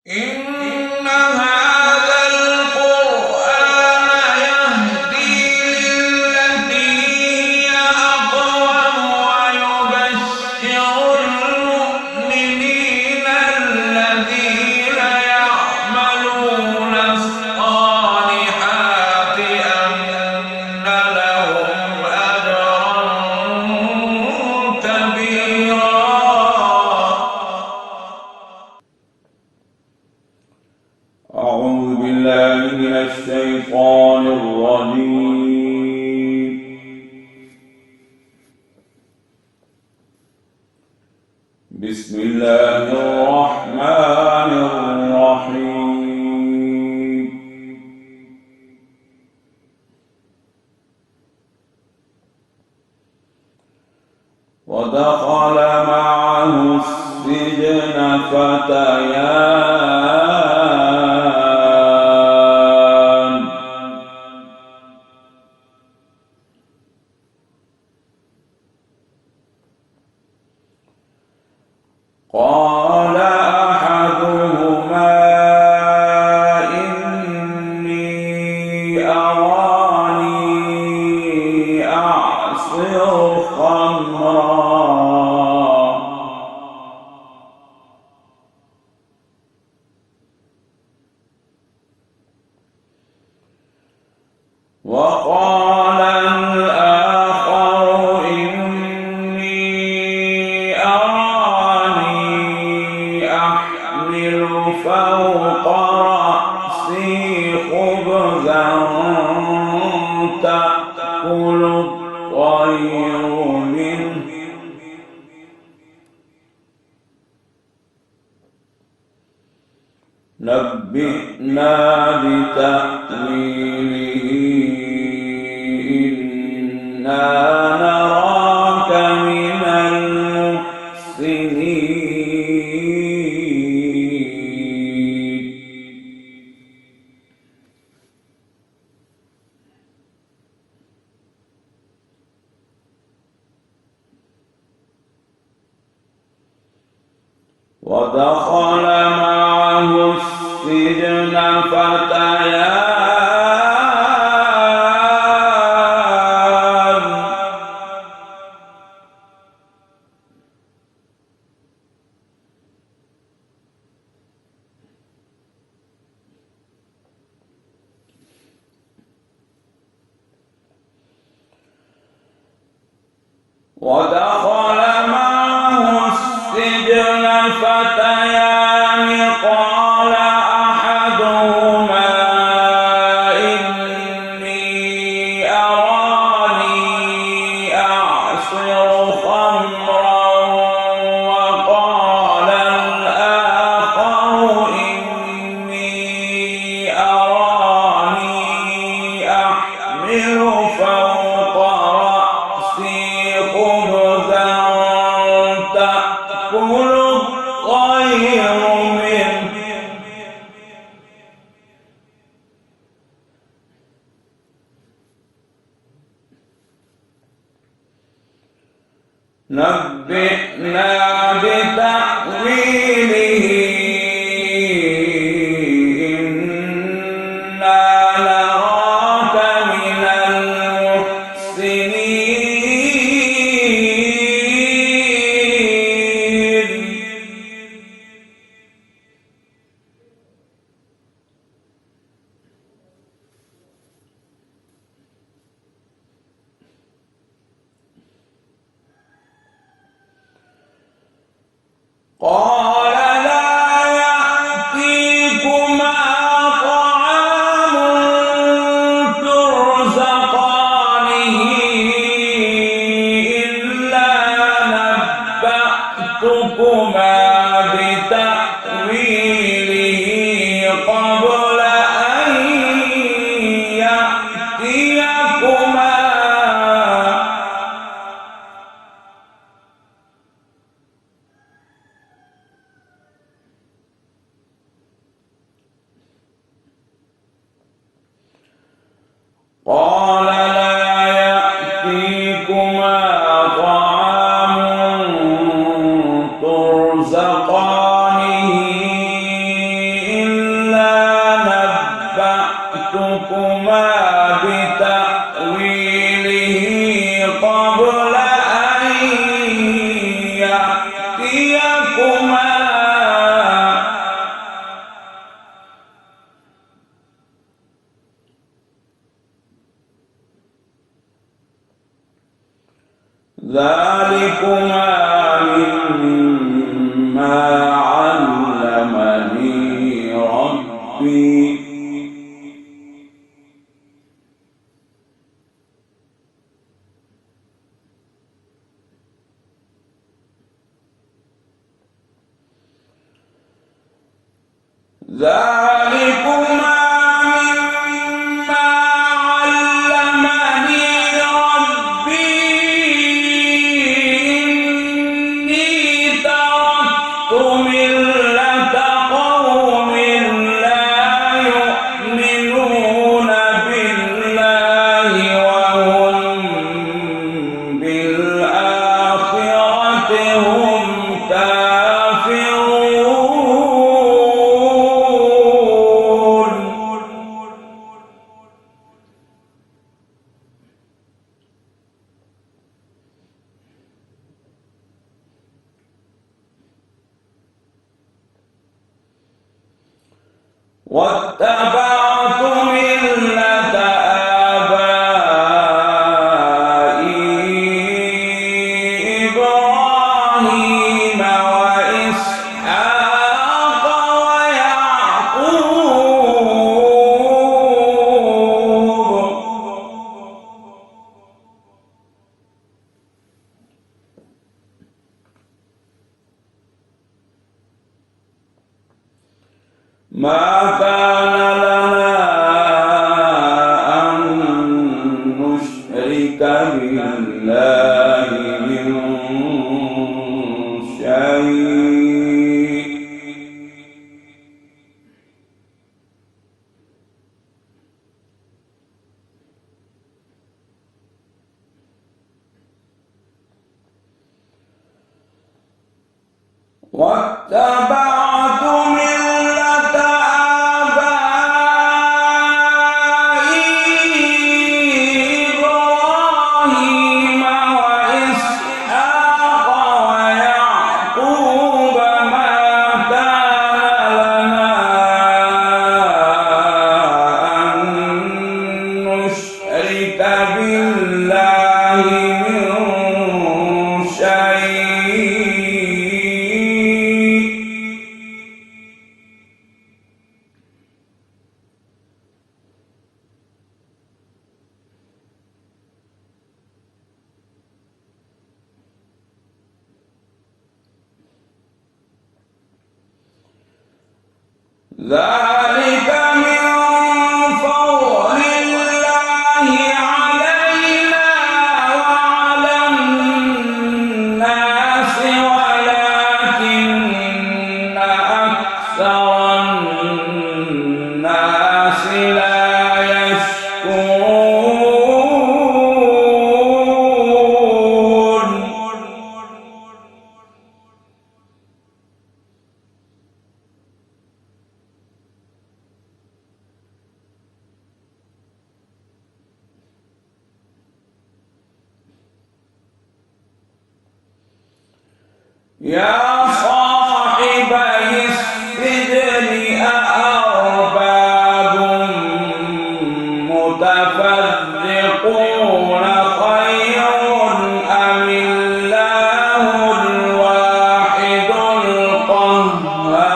إن هذا القرآن يهدي للتي هي أقوم ويبشر المؤمنين الذين يعملون الصالحات أن لهم أجرا كبيرا. أعوذ بالله من الشيطان الرجيم. بسم الله الرحمن الرحيم. ودخل معه السجن فتيان قال أحدهما إني أراني أعصر خمرا وقال الآخر إني أراني أحمل فوق رأسي خبزا تأكل الطير منه نبئنا بتأويله إنا نراك من المحسنين. ودخل معه السجن فتيان ودخل معه السجن فتيان قال أحدهما إني أراني أعصر خمرا وقال الآخر إني أراني أحمل فوق رأسي خبزا تأكل الطير منه نبئنا بتأويله إنا نراك من المحسنين. قال لا يأتيكما طعام ترزقانه إلا نبأتكما بتأويله قبل أن يأتيكما نبأتكما بتأويله قبل أن يأتيكما ذلكما مما علمني ربي ذلكما مما علمني ربي إني تركت ملة قوم لا يؤمنون بالله وهم بالآخرة هم كافرون واتبعت ملة آبائي إبراهيم وإسحاق ويعقوب ما كان لنا أن نشرك بالله من شيء واتبعت ملة آبائي إبراهيم وإسحاق ويعقوب ما كان لنا أن نشرك بالله من شيء ذلك من فضل الله علينا وعلى الناس ولكن أكثر الناس لا يشكرون يا صاحبي السجن أأرباب متفرقون خير أم الله الواحد القهار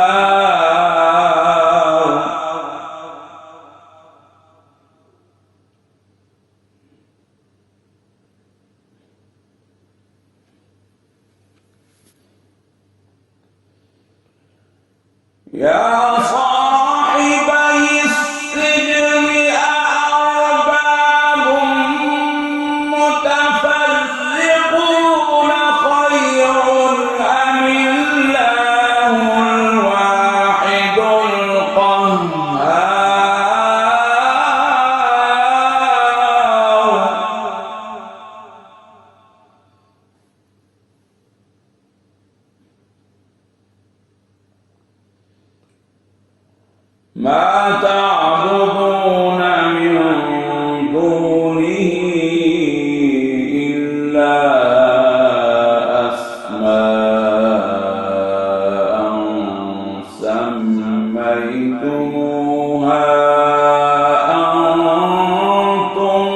يا صاحبي السجن أأرباب متفرقون خير أم الله الواحد القهار ما تعبدون سميتموها أنتم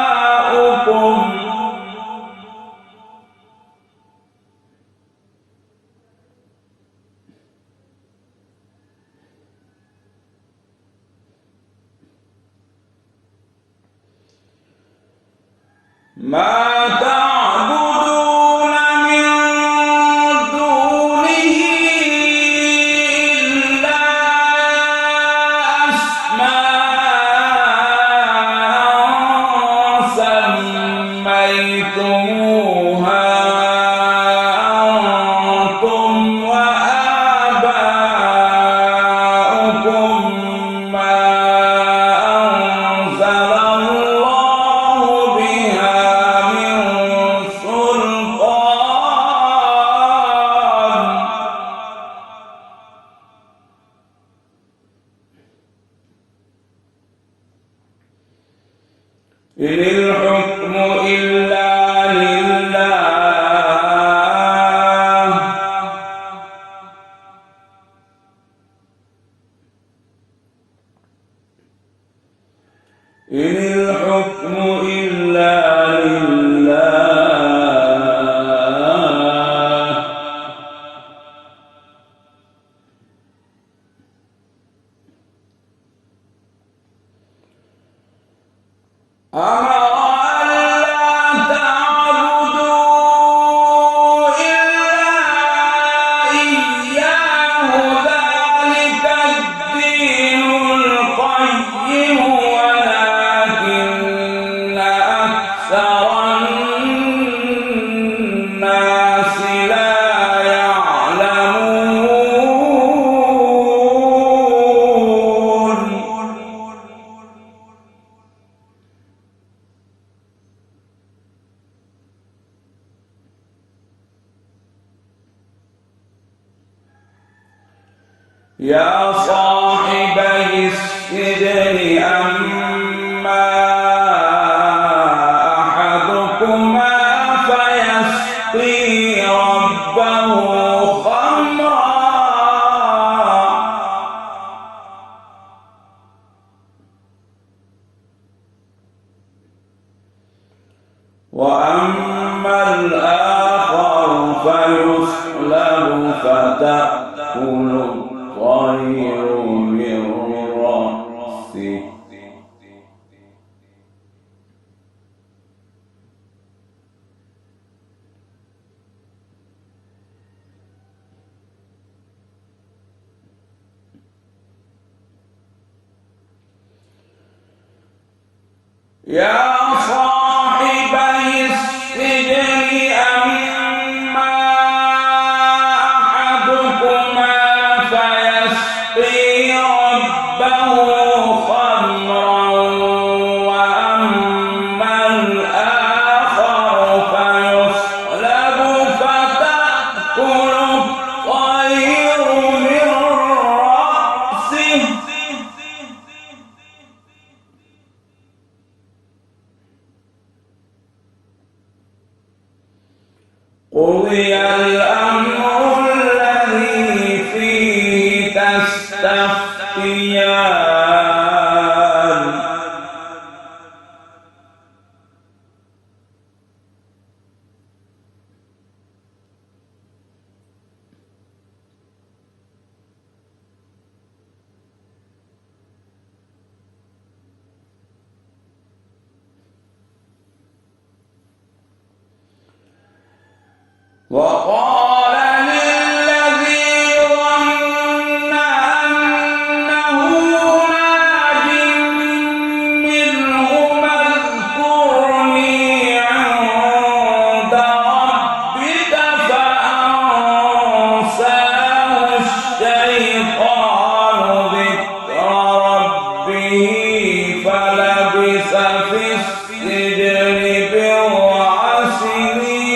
وآباؤكم ما تعبدون من دونه إلا أسماء سميتموها أنتم وآباؤكم ما أنزل الله بها من سلطان إن الحكم إلا لله إن الحكم إلا لله أمر ألا تعبدوا إلا إياه ذلك الدين القيم ولكن أكثر الناس لا يعلمون يا صاحبي السجن أما أحدكما فيسقي ربه خمرا وأما الآخر فيصلب فتأكل الطير من رأسه يا صاحبي السجن أما أحدكما فيسقي ربه خمرا وأما الآخر فيصلب فتأكل الطير من رأسه قضي الأمر الذي فيه تستفتيان وقال للذي ظن أنه ناج منه اذكرني عند ربك فأنساه الشيطان ذكر ربه فلبث في السجن بضع سنين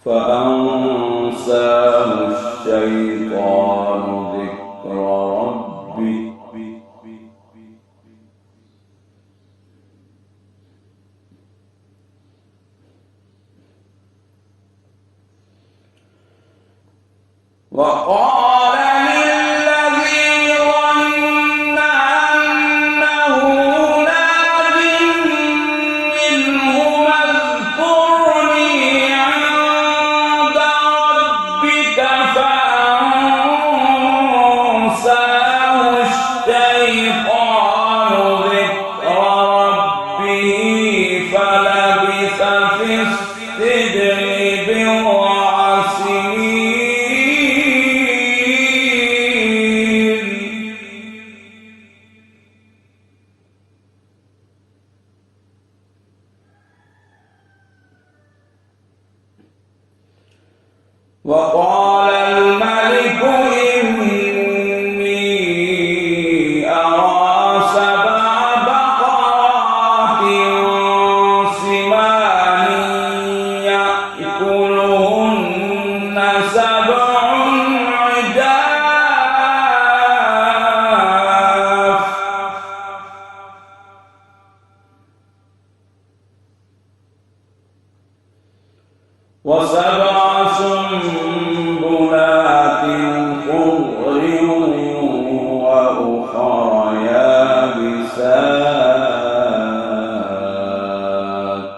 فأنساه الشيطان ذكر ربه وقال للذي ظن أنه ناج منه اذكرني عند ربك فأنساه الشيطان ذكر ربه فلبث في السجن بضع سنين وقال الملك إني أرى سبع بقرات سمان يأكلهن سبع عجاف وسبع سنبلات خضر وأخر يابسات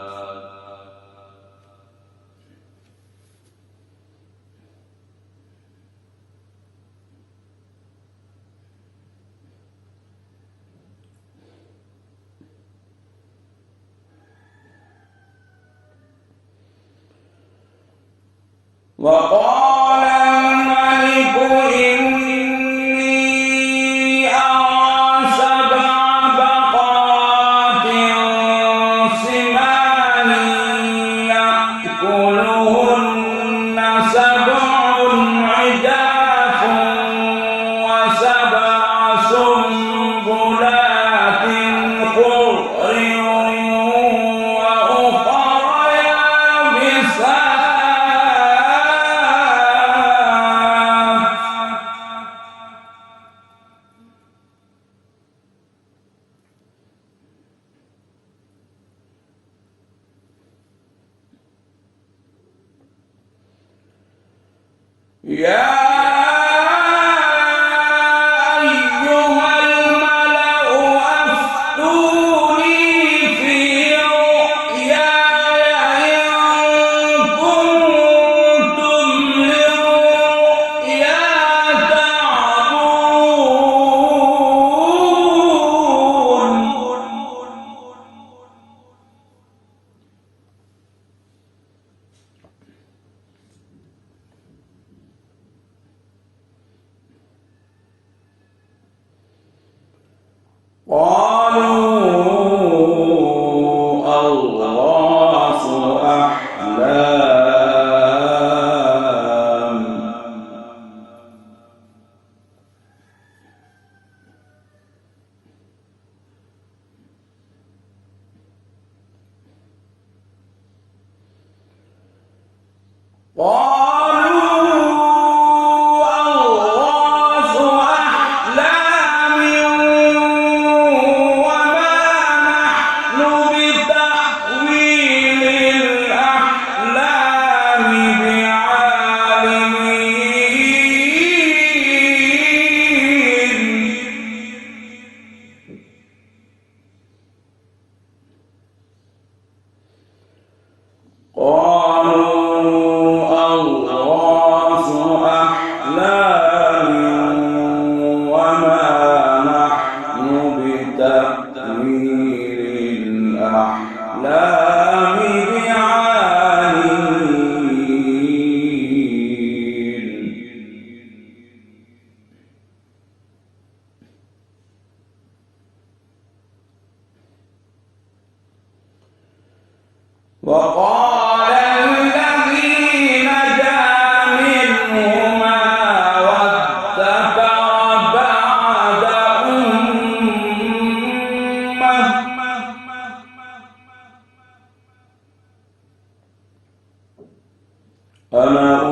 وقال الملك إني أرى سبع بقرات سمان يأكلهن سبع عجاف وسبع سنبلات خضر وأخر يابسات يا أيها الملأ أفتوني في رؤياي إن كنتم للرؤيا تعبرون أنا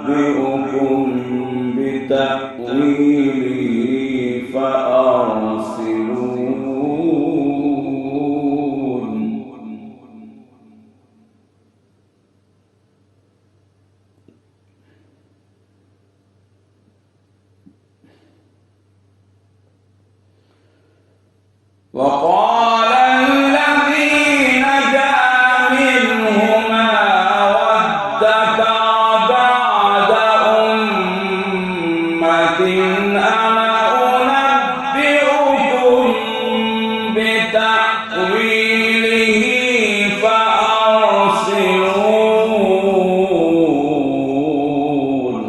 أنبئكم بتأويله فأرسلون وقال الذي نجا منهما وادكر بعد أمة أنا أنبئكم بتأويله فأرسلون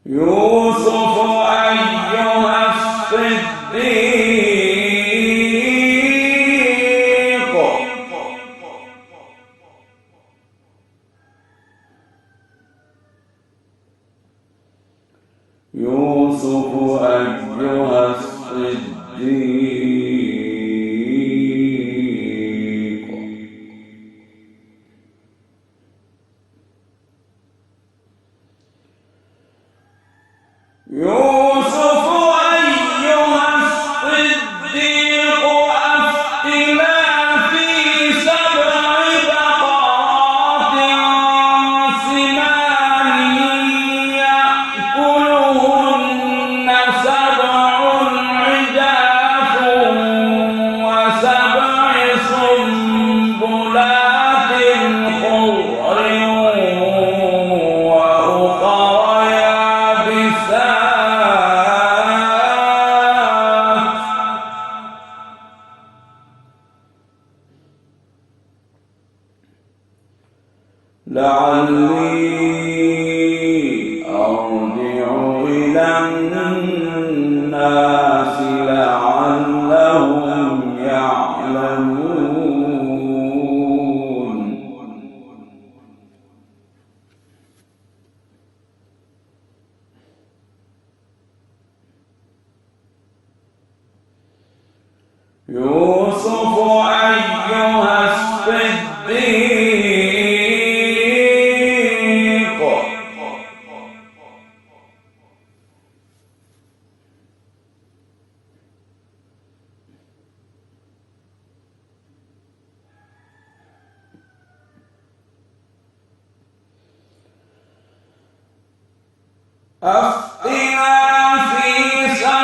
يوسف أيها الصديق يوسف أيها الصديق يوسف أيها الصديق أفتنا في 7 بقرات سمان يأكلهن 7 عجاف و7 سنبلات خضر وأخر يابسات لعلي أرجع إلى الناس لعلهم يعلمون يوسف أيها الصديق أفتنا في 7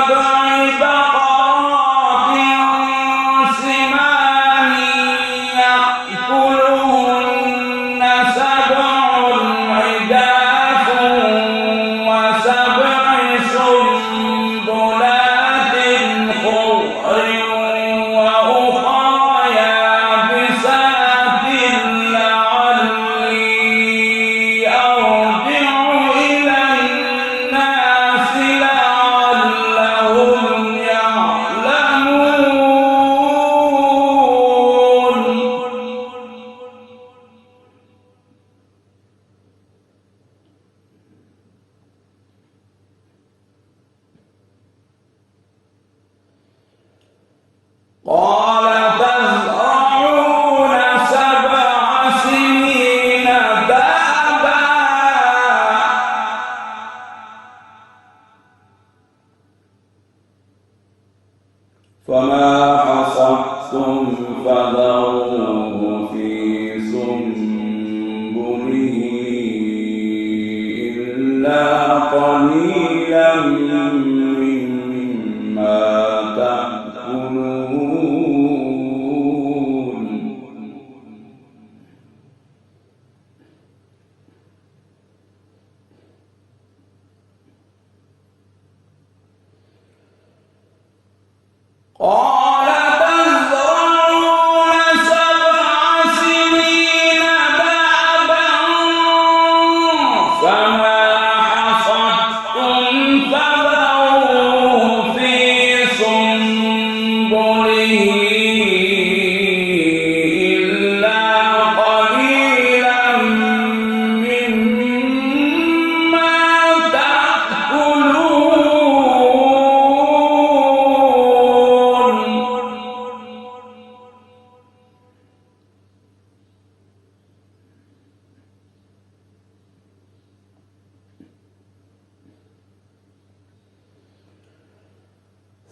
بقرات سمان يأكلهن 7 عجاف و7 سنبلات خضر وأخر يابسات لعلي أرجع إلى الناس لعلهم يعلمون قال تزرعون 7 سنين دابا فما حصدتم فذروه في سنبله إلا قليلا مما تأكلون قال تزرعون 7 سنين دابا فما حصدتم فذروه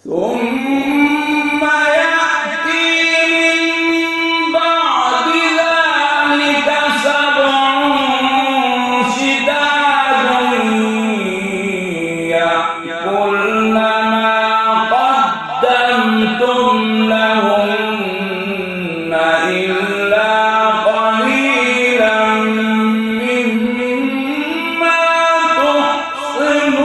ثم يأتي من بعد ذلك 7 شداد يأكلن ما قدمتم لهن إلا قليلا مما تحصنون.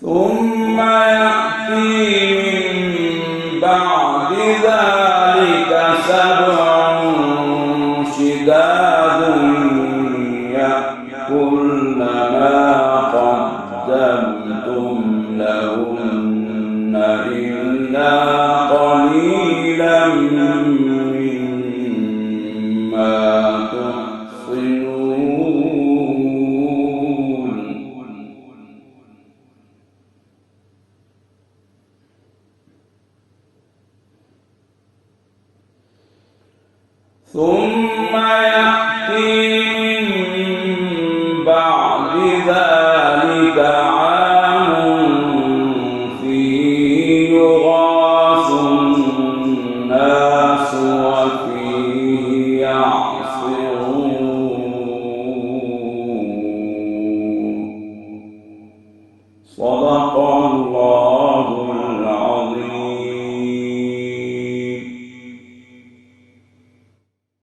ثم يأتي من بعد ذلك 7 شداد يأكلن ما قدمتم لهن إلا قليلا مما تحصنون. ثم يأتي من بعد ذلك عام فيه يغاث الناس وفيه يعصرون. صدق